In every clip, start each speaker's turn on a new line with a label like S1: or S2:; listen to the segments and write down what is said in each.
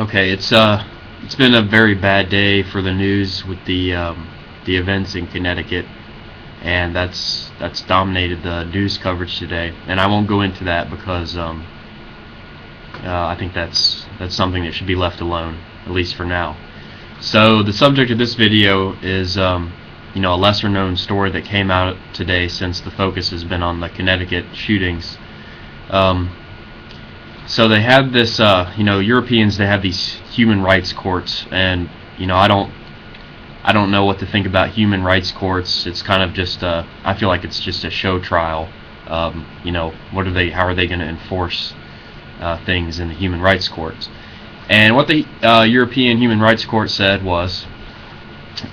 S1: Okay, it's been a very bad day for the news with the events in Connecticut, and that's dominated the news coverage today. And I won't go into that because I think that's something that should be left alone, at least for now. So the subject of this video is a lesser known story that came out today, since the focus has been on the Connecticut shootings. So they have this, Europeans, they have these human rights courts, and I don't know what to think about human rights courts. It's kind of just, I feel like it's just a show trial. How are they going to enforce things in the human rights courts? And what the European Human Rights Court said was,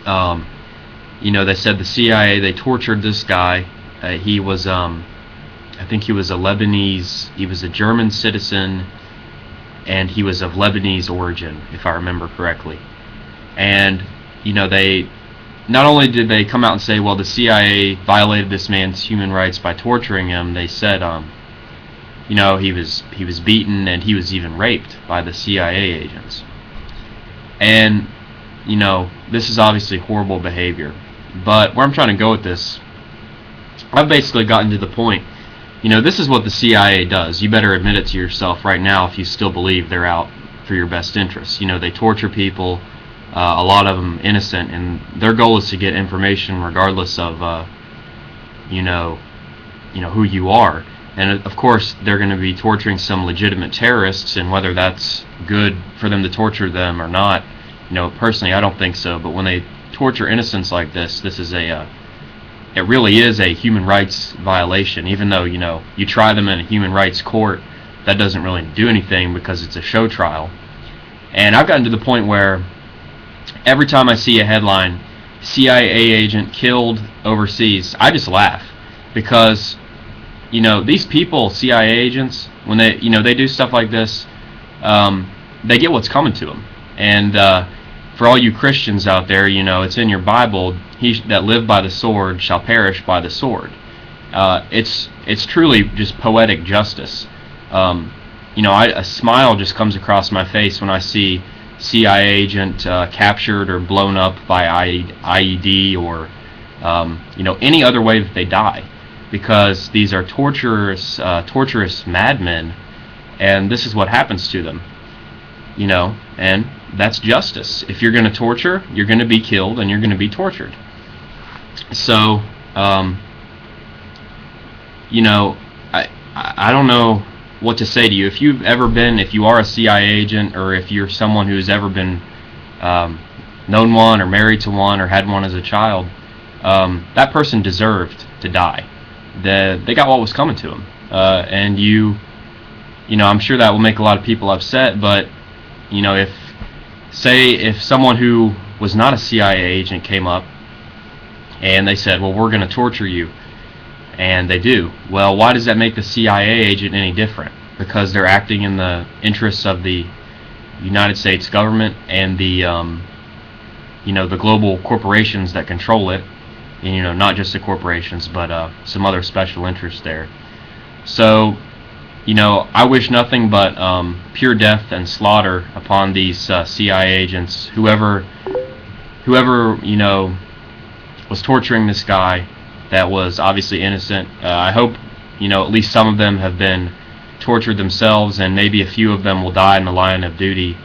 S1: they said the CIA, they tortured this guy. He was, I think he was a Lebanese, he was a German citizen, and he was of Lebanese origin, if I remember correctly. And, they, not only did they come out and say, well, the CIA violated this man's human rights by torturing him, they said, he was beaten and he was even raped by the CIA agents. And, this is obviously horrible behavior. But where I'm trying to go with this, I've basically gotten to the point, this is what the CIA does. You better admit it to yourself right now if you still believe they're out for your best interests. They torture people, a lot of them innocent, and their goal is to get information regardless of, who you are. And of course, they're going to be torturing some legitimate terrorists, and whether that's good for them to torture them or not, personally, I don't think so. But when they torture innocents like this is it really is a human rights violation. Even though you try them in a human rights court, that doesn't really do anything because it's a show trial. And I've gotten to the point where every time I see a headline, CIA agent killed overseas, I just laugh, because these people, CIA agents, when they do stuff like this, they get what's coming to them. And for all you Christians out there, it's in your Bible, he that lived by the sword shall perish by the sword. It's truly just poetic justice. A smile just comes across my face when I see CIA agent captured or blown up by IED, or any other way that they die, because these are torturous madmen, and this is what happens to them. And that's justice. If you're going to torture, you're going to be killed and you're going to be tortured. So, I don't know what to say to you. If you are a CIA agent, or if you're someone who's ever been known one, or married to one, or had one as a child, that person deserved to die. They got what was coming to them, and I'm sure that will make a lot of people upset. But if someone who was not a CIA agent came up and they said, well, we're going to torture you, and they do, well, why does that make the CIA agent any different? Because they're acting in the interests of the United States government and the the global corporations that control it, and not just the corporations, but some other special interests there. So I wish nothing but pure death and slaughter upon these CIA agents. Whoever was torturing this guy that was obviously innocent. I hope at least some of them have been tortured themselves, and maybe a few of them will die in the line of duty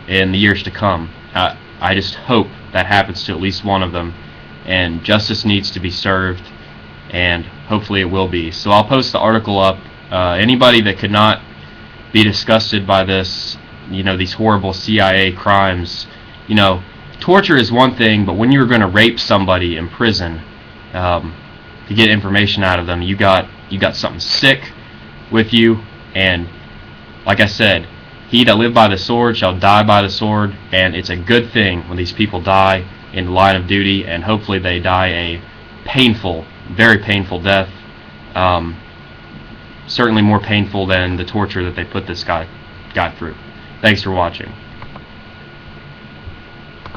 S1: in the years to come. I just hope that happens to at least one of them, and justice needs to be served, and hopefully it will be. So I'll post the article up. Anybody that could not be disgusted by this, these horrible CIA crimes, torture is one thing, but when you're going to rape somebody in prison to get information out of them, you got something sick with you. And like I said, he that lived by the sword shall die by the sword, and it's a good thing when these people die in the line of duty, and hopefully they die a painful, very painful death. Certainly more painful than the torture that they put this guy through. Thanks for watching.